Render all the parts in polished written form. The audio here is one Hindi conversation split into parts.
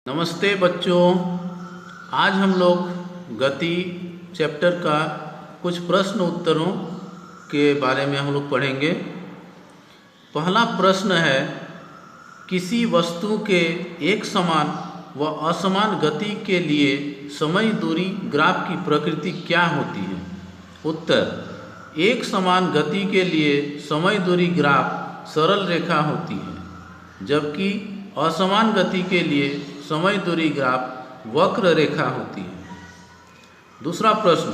नमस्ते बच्चों। आज हम लोग गति चैप्टर का कुछ प्रश्न उत्तरों के बारे में हम लोग पढ़ेंगे। पहला प्रश्न है, किसी वस्तु के एक समान व असमान गति के लिए समय दूरी ग्राफ की प्रकृति क्या होती है? उत्तर, एक समान गति के लिए समय दूरी ग्राफ सरल रेखा होती है, जबकि असमान गति के लिए समय दूरी ग्राफ वक्र रेखा होती है। दूसरा प्रश्न,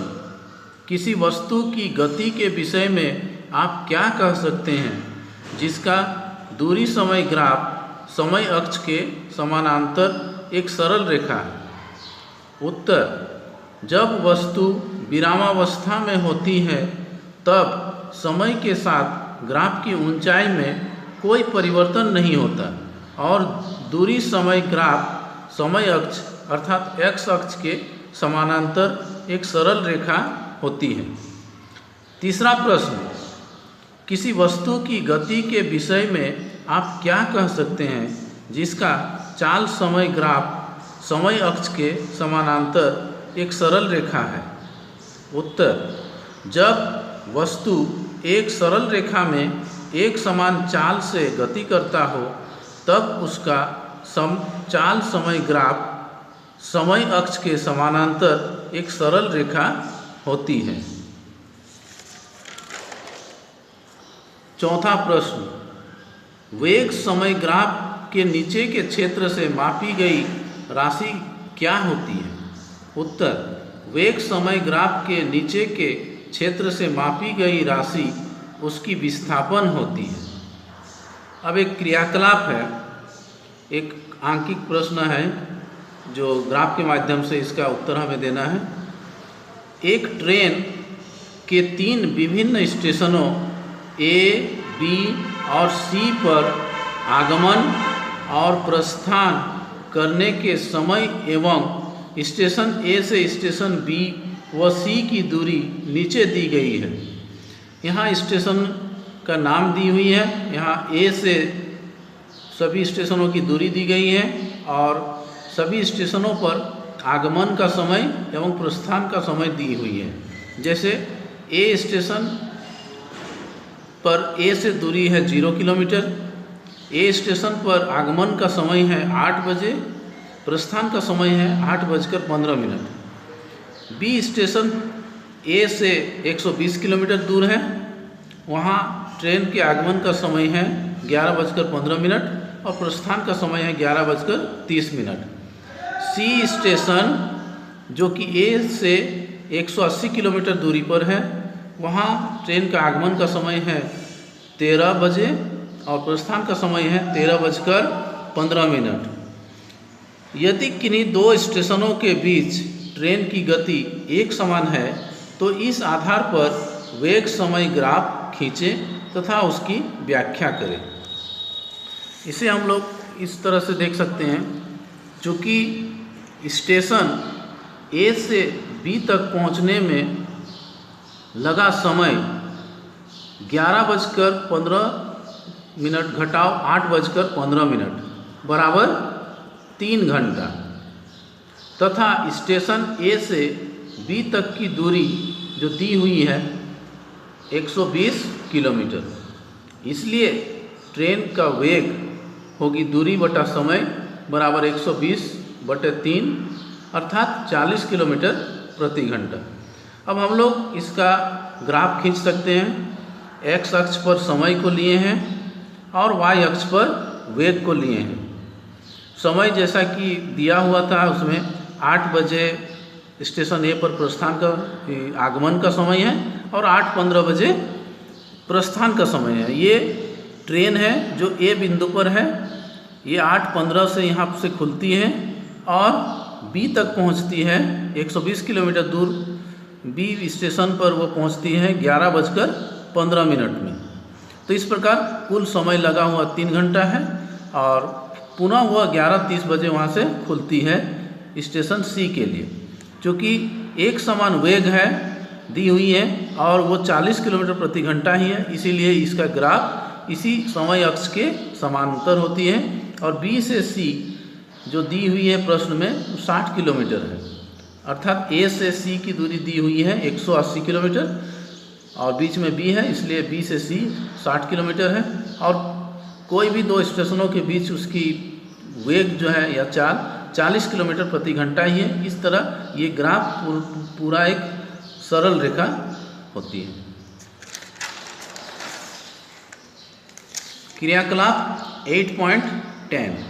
किसी वस्तु की गति के विषय में आप क्या कह सकते हैं जिसका दूरी समय ग्राफ समय अक्ष के समानांतर एक सरल रेखा है? उत्तर, जब वस्तु विरामावस्था में होती है तब समय के साथ ग्राफ की ऊंचाई में कोई परिवर्तन नहीं होता और दूरी समय ग्राफ समय अक्ष अर्थात एक्स अक्ष के समानांतर एक सरल रेखा होती है। तीसरा प्रश्न, किसी वस्तु की गति के विषय में आप क्या कह सकते हैं जिसका चाल समय ग्राफ समय अक्ष के समानांतर एक सरल रेखा है? उत्तर, जब वस्तु एक सरल रेखा में एक समान चाल से गति करता हो तब उसका चाल समय ग्राफ समय अक्ष के समानांतर एक सरल रेखा होती है। चौथा प्रश्न, वेग समय ग्राफ के नीचे के क्षेत्र से मापी गई राशि क्या होती है? उत्तर, वेग समय ग्राफ के नीचे के क्षेत्र से मापी गई राशि उसकी विस्थापन होती है। अब एक क्रियाकलाप है, एक आंकिक प्रश्न है जो ग्राफ के माध्यम से इसका उत्तर हमें देना है। एक ट्रेन के 3 विभिन्न स्टेशनों ए, बी और सी पर आगमन और प्रस्थान करने के समय एवं स्टेशन ए से स्टेशन बी व सी की दूरी नीचे दी गई है। यहाँ स्टेशन का नाम दी हुई है, यहाँ ए से सभी स्टेशनों की दूरी दी गई है और सभी स्टेशनों पर आगमन का समय एवं प्रस्थान का समय दी हुई है। जैसे ए स्टेशन पर ए से दूरी है 0 किलोमीटर, ए स्टेशन पर आगमन का समय है 8 बजे, प्रस्थान का समय है 8:15। बी स्टेशन ए से 120 किलोमीटर दूर है, वहाँ ट्रेन के आगमन का समय है 11:15 और प्रस्थान का समय है 11:30। सी स्टेशन जो कि ए से 180 किलोमीटर दूरी पर है, वहाँ ट्रेन का आगमन का समय है 13 बजे और प्रस्थान का समय है 13:15। यदि किन्हीं 2 स्टेशनों के बीच ट्रेन की गति एक समान है तो इस आधार पर वेग समय ग्राफ खींचें तथा उसकी व्याख्या करें। इसे हम लोग इस तरह से देख सकते हैं, चूँकि स्टेशन ए से बी तक पहुंचने में लगा समय 11:15 घटाव 8:15 बराबर 3 घंटा तथा स्टेशन ए से बी तक की दूरी जो दी हुई है 120 किलोमीटर। इसलिए ट्रेन का वेग होगी दूरी बटा समय बराबर 120/3 अर्थात 40 किलोमीटर प्रति घंटा। अब हम लोग इसका ग्राफ खींच सकते हैं। एक्स अक्ष पर समय को लिए हैं और वाई अक्ष पर वेग को लिए हैं। समय जैसा कि दिया हुआ था उसमें 8 बजे स्टेशन ए पर प्रस्थान का आगमन का समय है और 8:15 बजे प्रस्थान का समय है। ये ट्रेन है जो ए बिंदु पर है, ये 8:15 से यहाँ से खुलती है और बी तक पहुँचती है 120 किलोमीटर दूर। बी स्टेशन पर वो पहुँचती है 11:15 में। तो इस प्रकार कुल समय लगा हुआ 3 घंटा है और पुनः वह 11:30 बजे वहाँ से खुलती है स्टेशन सी के लिए। क्योंकि एक समान वेग है दी हुई है और वो 40 किलोमीटर प्रति घंटा ही है, इसीलिए इसका ग्राफ इसी समय अक्ष के समांतर होती है। और बी से सी जो दी हुई है प्रश्न में 60 किलोमीटर है, अर्थात ए से सी की दूरी दी हुई है 180 किलोमीटर और बीच में बी है, इसलिए बी से सी 60 किलोमीटर है। और कोई भी दो स्टेशनों के बीच उसकी वेग जो है या चाल 40 किलोमीटर प्रति घंटा ही है। इस तरह ये ग्राफ पूरा एक सरल रेखा होती है। क्रियाकलाप 8.10।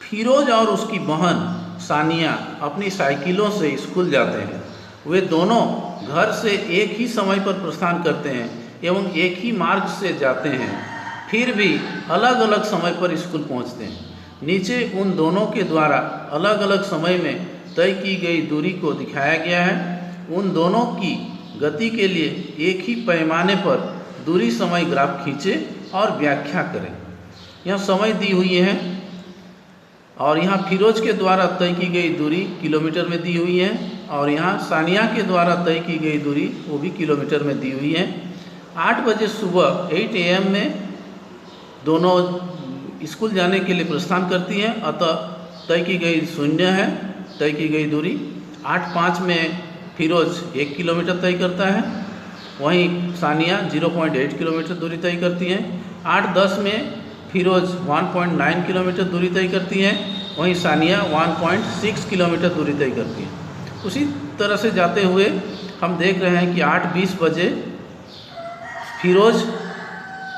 फिरोज और उसकी बहन सानिया अपनी साइकिलों से स्कूल जाते हैं। वे दोनों घर से एक ही समय पर प्रस्थान करते हैं एवं एक ही मार्ग से जाते हैं, फिर भी अलग अलग समय पर स्कूल पहुंचते हैं। नीचे उन दोनों के द्वारा अलग अलग समय में तय की गई दूरी को दिखाया गया है। उन दोनों की गति के लिए एक ही पैमाने पर दूरी समय ग्राफ खींचें और व्याख्या करें। यह समय दी हुई है और यहाँ फिरोज के द्वारा तय की गई दूरी किलोमीटर में दी हुई है और यहाँ सानिया के द्वारा तय की गई दूरी वो भी किलोमीटर में दी हुई है। 8 बजे सुबह 8 AM में दोनों स्कूल जाने के लिए प्रस्थान करती हैं, अतः तय की गई 0 है तय की गई दूरी। 8:05 में फिरोज 1 किलोमीटर तय करता है, वहीं सानिया 0.8 किलोमीटर दूरी तय करती है। 8:10 में फिरोज 1.9 किलोमीटर दूरी तय करती है, वहीं सानिया 1.6 किलोमीटर दूरी तय करती है। उसी तरह से जाते हुए हम देख रहे हैं कि 8:20 बजे फिरोज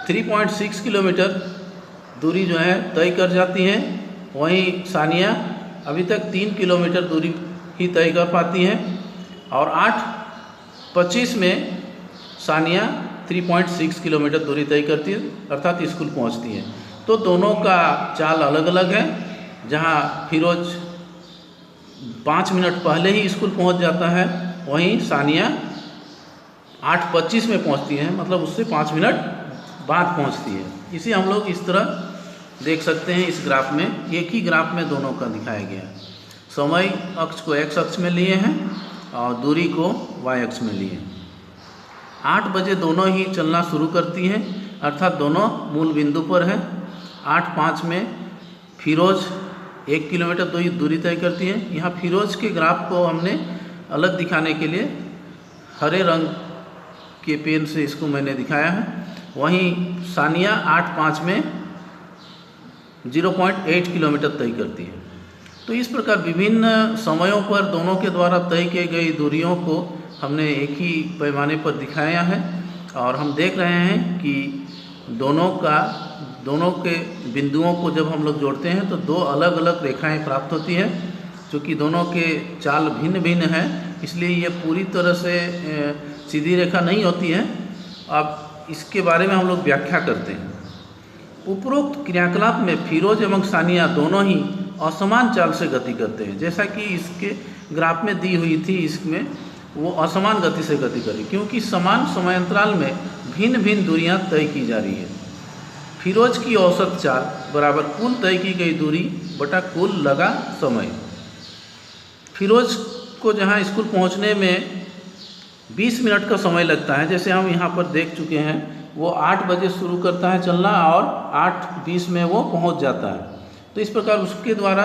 3.6 किलोमीटर दूरी जो है तय कर जाती है, वहीं सानिया अभी तक 3 किलोमीटर दूरी ही तय कर पाती है और 8:25 में सानिया 3.6 किलोमीटर दूरी तय करती है, अर्थात स्कूल पहुंचती है। तो दोनों का चाल अलग अलग है। जहां फिरोज 5 मिनट पहले ही स्कूल पहुंच जाता है, वहीं सानिया 8:25 में पहुंचती है, मतलब उससे 5 मिनट बाद पहुंचती है। इसे हम लोग इस तरह देख सकते हैं। इस ग्राफ में एक ही ग्राफ में दोनों का दिखाया गया है। समय अक्ष को x अक्ष में लिए हैं और दूरी को y अक्ष में लिए हैं। 8 बजे दोनों ही चलना शुरू करती हैं, अर्थात दोनों मूल बिंदु पर हैं। 8:05 में फिरोज 1 किलोमीटर दूरी तय करती है। यहाँ फिरोज के ग्राफ को हमने अलग दिखाने के लिए हरे रंग के पेन से इसको मैंने दिखाया है। वहीं सानिया 8:05 में 0.8 किलोमीटर तय करती है। तो इस प्रकार विभिन्न समयों पर दोनों के द्वारा तय की गई दूरियों को हमने एक ही पैमाने पर दिखाया है और हम देख रहे हैं कि दोनों के बिंदुओं को जब हम लोग जोड़ते हैं तो दो अलग अलग रेखाएं प्राप्त होती हैं। क्योंकि दोनों के चाल भिन्न भिन्न हैं, इसलिए ये पूरी तरह से सीधी रेखा नहीं होती है। अब इसके बारे में हम लोग व्याख्या करते हैं। उपरोक्त क्रियाकलाप में फिरोज एवं सानिया दोनों ही असमान चाल से गति करते हैं। जैसा कि इसके ग्राफ में दी हुई थी, इसमें वो असमान गति से गति करी, क्योंकि समान समयांतराल में भिन्न भिन्न दूरियां तय की जा रही है। फिरोज की औसत चाल बराबर कुल तय की गई दूरी बटा कुल लगा समय। फिरोज को जहां स्कूल पहुंचने में 20 मिनट का समय लगता है, जैसे हम यहाँ पर देख चुके हैं। वो 8 बजे शुरू करता है चलना और 8:20 में वो पहुंच जाता है। तो इस प्रकार उसके द्वारा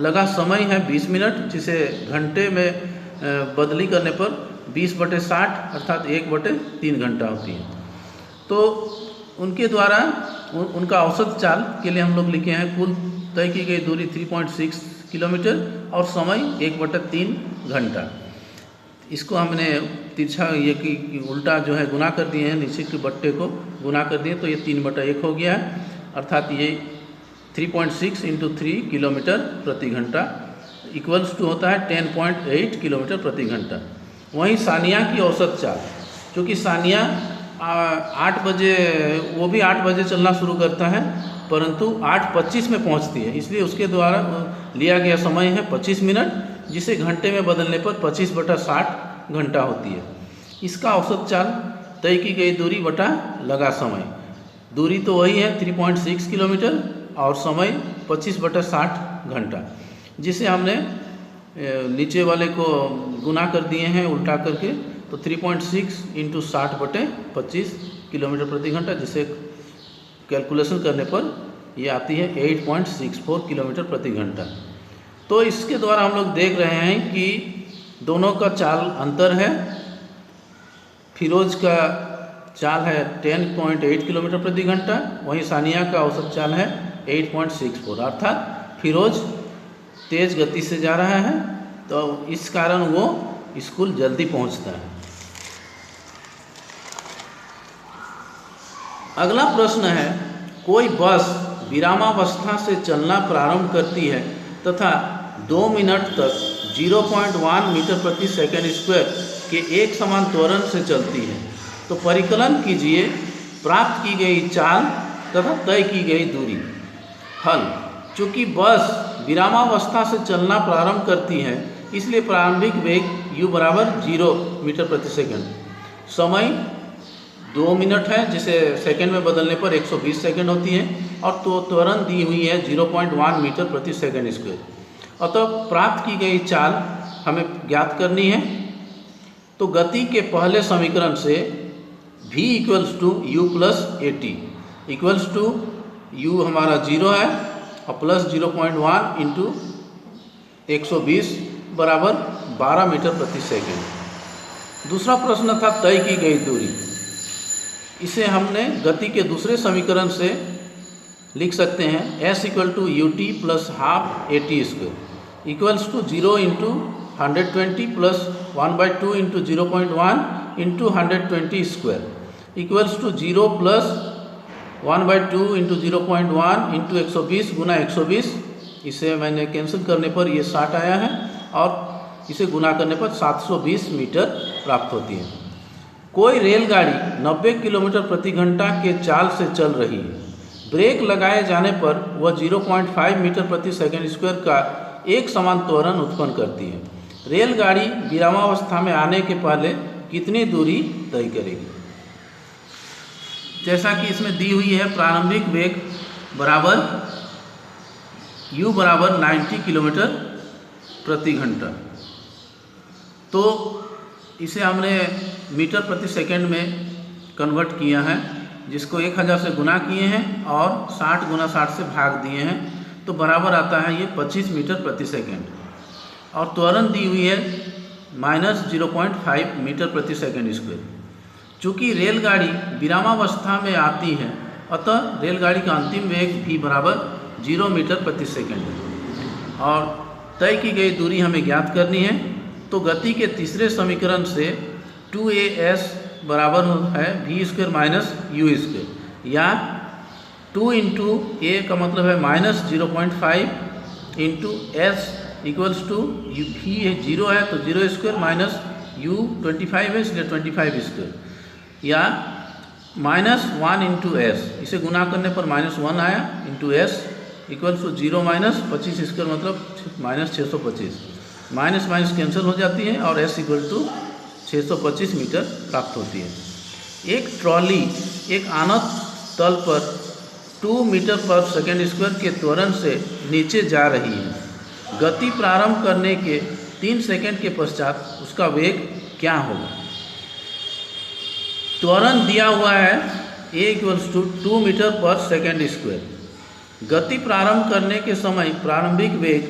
लगा समय है 20 मिनट, जिसे घंटे में बदली करने पर 20/60 अर्थात 1/3 घंटा होती है। तो उनके द्वारा उनका औसत चाल के लिए हम लोग लिखे हैं कुल तय की गई दूरी 3.6 किलोमीटर और समय 1/3 घंटा। इसको हमने तिरछा ये कि उल्टा जो है गुना कर दिए हैं, नीचे के बट्टे को गुना कर दिए तो ये 3/1 हो गया है, अर्थात ये 3.6 × 3 किलोमीटर प्रति घंटा इक्वल्स टू होता है 10.8 किलोमीटर प्रति घंटा। वहीं सानिया की औसत चाल, क्योंकि सानिया 8 बजे वो भी 8 बजे चलना शुरू करता है, परंतु 8:25 में पहुंचती है, इसलिए उसके द्वारा लिया गया समय है 25 मिनट, जिसे घंटे में बदलने पर 25/60 घंटा होती है। इसका औसत चाल तय की गई दूरी बटा लगा समय। दूरी तो वही है 3.6 किलोमीटर और समय 25/60 घंटा, जिसे हमने नीचे वाले को गुना कर दिए हैं उल्टा करके, तो 3.6 × 60/25 किलोमीटर प्रति घंटा, जिसे कैलकुलेशन करने पर ये आती है 8.64 किलोमीटर प्रति घंटा। तो इसके द्वारा हम लोग देख रहे हैं कि दोनों का चाल अंतर है। फिरोज का चाल है 10.8 किलोमीटर प्रति घंटा, वहीं सानिया का औसत चाल है 8.64, अर्थात फिरोज तेज़ गति से जा रहा है, तो इस कारण वो स्कूल जल्दी पहुंचता है। अगला प्रश्न है, कोई बस विरामावस्था से चलना प्रारंभ करती है तथा 2 मिनट तक 0.1 मीटर प्रति सेकंड स्क्वायर के एक समान त्वरण से चलती है, तो परिकलन कीजिए प्राप्त की गई चाल तथा तय की गई दूरी। हल। चूँकि बस विरामावस्था से चलना प्रारंभ करती है, इसलिए प्रारंभिक वेग u बराबर 0 मीटर प्रति सेकंड, समय 2 मिनट है जिसे सेकंड में बदलने पर 120 सेकंड होती है, और तो त्वरण दी हुई है 0.1 मीटर प्रति सेकंड स्क्वायर। अतः प्राप्त की गई चाल हमें ज्ञात करनी है। तो गति के पहले समीकरण से v equals to U plus A T equals to U हमारा 0 है और प्लस 0.1 इंटू 120 बराबर 12 मीटर प्रति सेकंड। दूसरा प्रश्न था तय की गई दूरी। इसे हमने गति के दूसरे समीकरण से लिख सकते हैं, s equal to U T plus half A T square equals to 0 into 120 plus 1/2 into 0.1 into 120 square equals to 0 plus 1/2 into 0.1 into 120 गुना 120। इसे मैंने कैंसिल करने पर ये 60 आया है और इसे गुना करने पर 720 मीटर प्राप्त होती है। कोई रेलगाड़ी 90 किलोमीटर प्रति घंटा के चाल से चल रही है। ब्रेक लगाए जाने पर वह 0.5 मीटर प्रति सेकंड स्क्वायर का एक समान त्वरण उत्पन्न करती है। रेलगाड़ी विरामावस्था में आने के पहले कितनी दूरी तय करेगी? जैसा कि इसमें दी हुई है, प्रारंभिक वेग बराबर u बराबर 90 किलोमीटर प्रति घंटा। तो इसे हमने मीटर प्रति सेकंड में कन्वर्ट किया है, जिसको 1000 से गुना किए हैं और 60 गुना 60 से भाग दिए हैं, तो बराबर आता है ये 25 मीटर प्रति सेकंड। और त्वरण दी हुई है -0.5 मीटर प्रति सेकंड स्क्वायर। चूँकि रेलगाड़ी विरामावस्था में आती है, अतः रेलगाड़ी का अंतिम वेग भी बराबर 0 मीटर प्रति सेकंड है। और तय की गई दूरी हमें ज्ञात करनी है। तो गति के तीसरे समीकरण से 2as बराबर है v square minus U square, या 2 इंटू ए का मतलब है -0.5 into S equals to U भी 0 है तो 0 स्क्वायर माइनस यू 25 है इसलिए 25 स्क्वायर, या -1 इंटू एस, इसे गुना करने पर -1 आया into S equals to 0 minus 25 square मतलब -625, माइनस माइनस कैंसिल हो जाती है और s इक्वल टू 625 मीटर प्राप्त होती है। एक ट्रॉली एक आनत तल पर 2 मीटर पर सेकेंड स्क्वायर के त्वरण से नीचे जा रही है। गति प्रारंभ करने के 3 सेकंड के पश्चात उसका वेग क्या होगा? त्वरण दिया हुआ है a इक्वल्स टू 2 मीटर पर सेकेंड स्क्वायर। गति प्रारंभ करने के समय प्रारंभिक वेग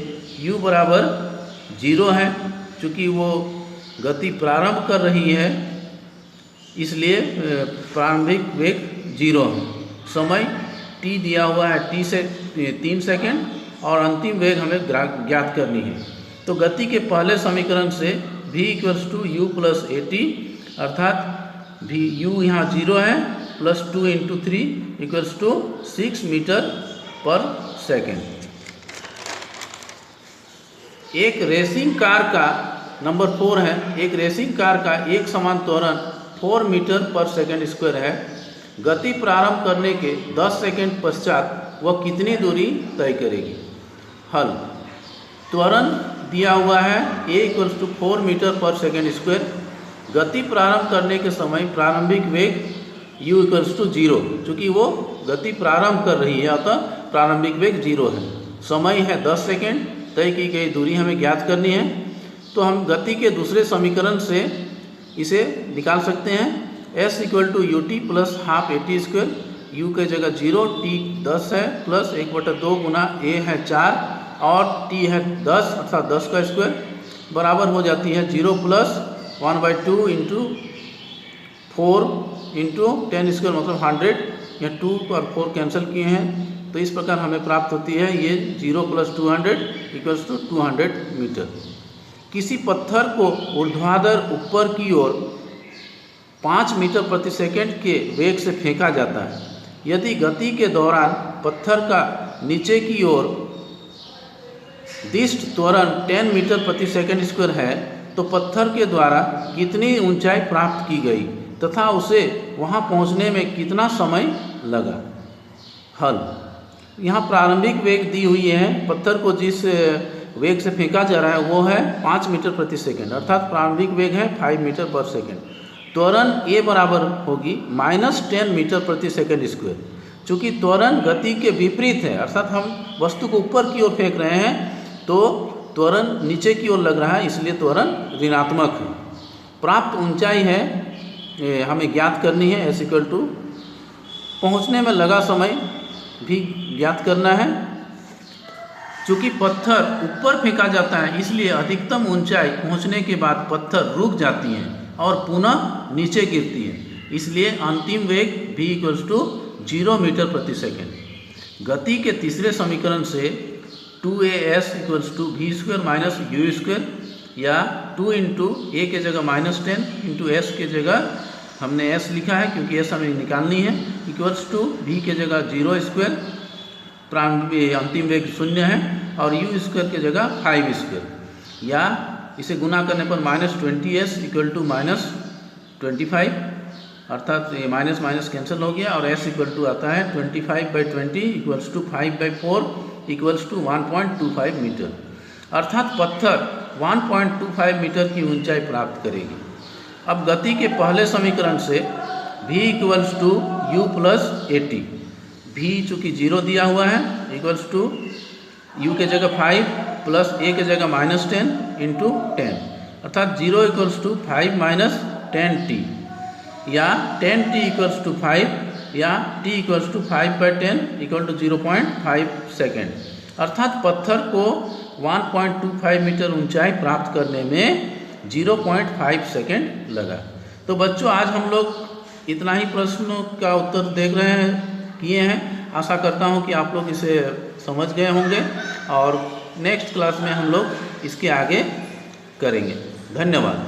u बराबर 0 है, चूँकि वो गति प्रारंभ कर रही है इसलिए प्रारंभिक वेग 0 है। समय t दिया हुआ है t से 3 सेकंड और अंतिम वेग हमें ज्ञात करनी है। तो गति के पहले समीकरण से v equals to U plus A T, अर्थात v u यहाँ 0 है, plus 2 into 3 equals to 6 metre पर सेकेंड। एक रेसिंग कार का नंबर 4 है, एक रेसिंग कार का एक समान त्वरण 4 मीटर पर सेकेंड स्क्वायर है। गति प्रारंभ करने के 10 सेकंड पश्चात वह कितनी दूरी तय करेगी? हल। त्वरण दिया हुआ है a इक्वल्स टू 4 मीटर पर सेकेंड स्क्वायर। गति प्रारंभ करने के समय प्रारंभिक वेग u इक्वल्स टू 0, चूँकि वो गति प्रारंभ कर रही है अतः प्रारंभिक वेग 0 है। समय है 10 सेकंड। तय की गई दूरी हमें ज्ञात करनी है। तो हम गति के दूसरे समीकरण से इसे निकाल सकते हैं, s equal to U T plus half A T square u के जगह 0, t 10 है, प्लस 1/2 गुना a है 4 और t है 10 अर्थात 10 का स्क्वायर बराबर हो जाती है 0 प्लस 1/2 इंटू 4 इंटू 10 स्क्वायर मतलब 100। यहाँ 2 और 4 कैंसिल किए हैं तो इस प्रकार हमें प्राप्त होती है ये 0 + 200 = 200 मीटर। किसी पत्थर को ऊर्ध्वाधर ऊपर की ओर 5 मीटर प्रति सेकंड के वेग से फेंका जाता है। यदि गति के दौरान पत्थर का नीचे की ओर दिष्ट त्वरण 10 मीटर प्रति सेकंड स्क्वायर है तो पत्थर के द्वारा कितनी ऊंचाई प्राप्त की गई तथा उसे वहां पहुंचने में कितना समय लगा। हल। यहाँ प्रारंभिक वेग दी हुई है, पत्थर को जिस वेग से फेंका जा रहा है वो है 5 मीटर प्रति सेकंड अर्थात प्रारंभिक वेग है 5 मीटर पर सेकंड। त्वरण a बराबर होगी -10 मीटर प्रति सेकंड स्क्वायर। चूँकि त्वरण गति के विपरीत है अर्थात हम वस्तु को ऊपर की ओर फेंक रहे हैं तो त्वरण नीचे की ओर लग रहा है इसलिए त्वरण ऋणात्मक है। प्राप्त ऊंचाई है हमें ज्ञात करनी है s = पहुँचने में लगा समय भी ज्ञात करना है। चूँकि पत्थर ऊपर फेंका जाता है इसलिए अधिकतम ऊंचाई पहुंचने के बाद पत्थर रुक जाती हैं और पुनः नीचे गिरती है, इसलिए अंतिम वेग v = 0 मीटर प्रति सेकंड। गति के तीसरे समीकरण से 2as = v² - u² या 2 × a के जगह -10 × s के जगह हमने s लिखा है क्योंकि s हमें निकालनी है = v के जगह 0² अंतिम वेग 0 है और u² के जगह 5² या इसे गुना करने पर -20s = -25 अर्थात ये माइनस माइनस कैंसिल हो गया और s = आता है 25/20 = 5/4 = 1.25 मीटर अर्थात पत्थर 1.25 मीटर की ऊंचाई प्राप्त करेगी। अब गति के पहले समीकरण से v = u + at। v चूँकि 0 दिया हुआ है = u के जगह 5 प्लस a के जगह -10 × 10 अर्थात 0 = 5 - 10t या 10t = 5 या t = 5/10 = 0.5 सेकेंड अर्थात पत्थर को 1.25 मीटर ऊंचाई प्राप्त करने में 0.5 सेकेंड लगा। तो बच्चों आज हम लोग इतना ही प्रश्नों का उत्तर देख रहे हैं किए हैं। आशा करता हूं कि आप लोग इसे समझ गए होंगे और नेक्स्ट क्लास में हम लोग इसके आगे करेंगे। धन्यवाद।